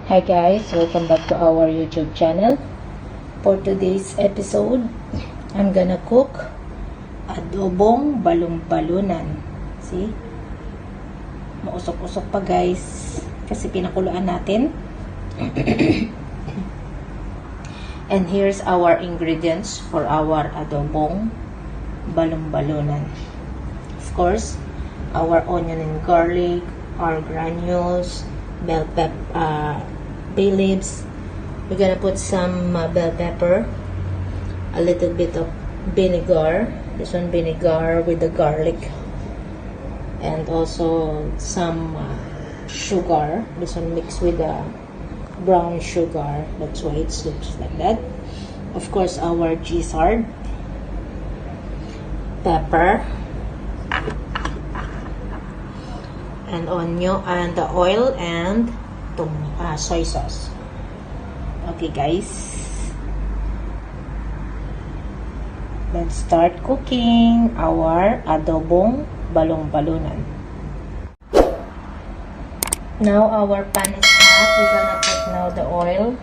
Hi guys, welcome back to our YouTube channel. For today's episode, I'm gonna cook adobong balon-balunan. See? Mausok-usok pa guys kasi pinakuluan natin. And here's our ingredients for our adobong balon-balunan. Of course, our onion and garlic, our granules, bell pepper, bay leaves. We're gonna put some bell pepper, a little bit of vinegar. This one vinegar with the garlic, and also some sugar. This one mixed with the brown sugar. That's why it looks like that. Of course, our gizzard, pepper, and onion, and the oil, and soy sauce. Okay guys, let's start cooking our adobong balon-balunan. Now our pan is hot. We're gonna put now the oil.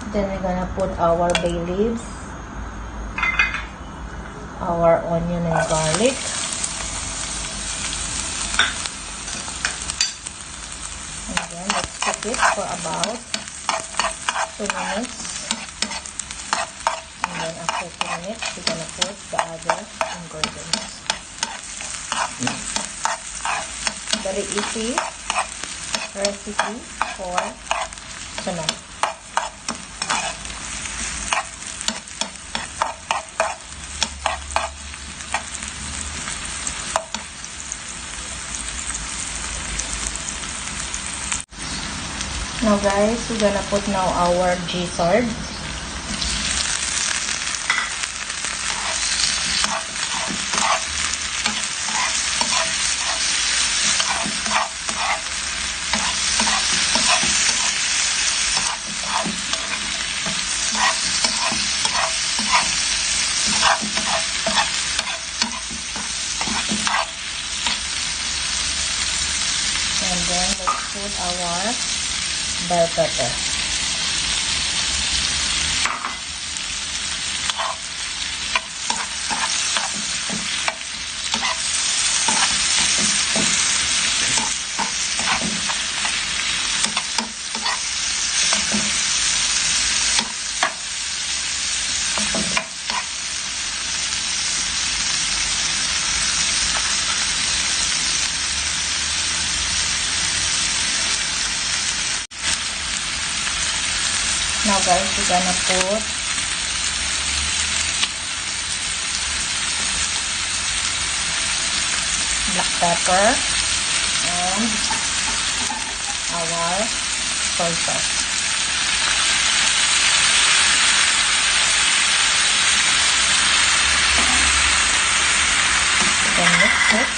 Then we're gonna put our bay leaves, our onion and garlic, and then let's cook it for about 2 minutes. And then after 2 minutes, we're gonna put the other ingredients. Very easy recipe for tonight. Now guys, we're gonna put now our gizzard. And then let's put our bell pepper. Now guys, we're gonna put black pepper and our soy sauce. Then mix it.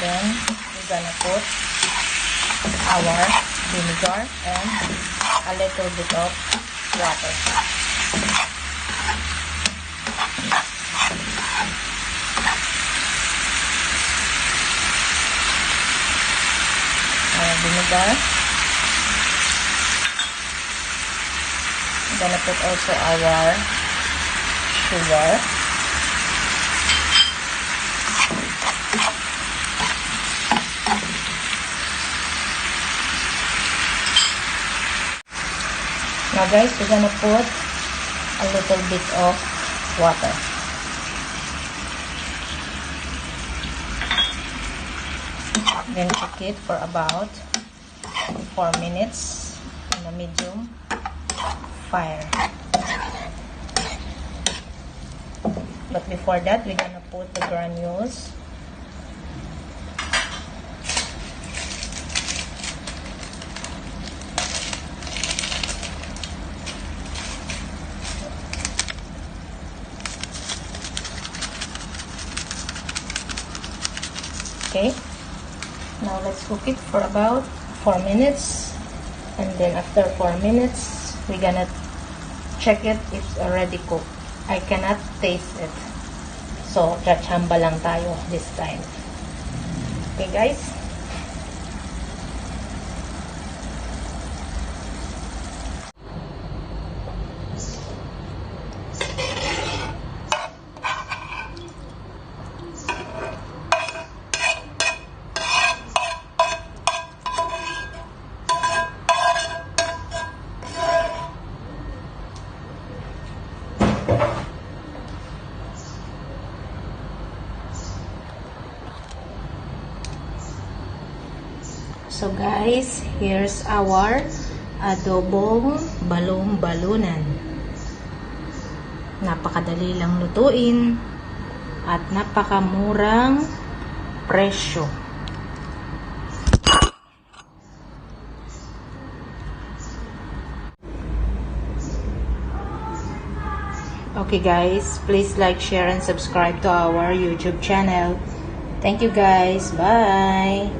Then we're gonna put our vinegar and a little bit of water. Our vinegar. We're gonna put also our sugar. Now guys, we're gonna put a little bit of water. Then cook it for about 4 minutes on a medium fire. But before that, we're gonna put the granules. Okay, now let's cook it for about 4 minutes, and then after 4 minutes we're gonna check it if it's already cooked. I cannot taste it, so chachamba lang tayo this time. Okay guys, so guys, here's our adobong balon-balunan. Napakadali lang lutuin at napakamurang presyo. Okay guys, please like, share, and subscribe to our YouTube channel. Thank you guys. Bye!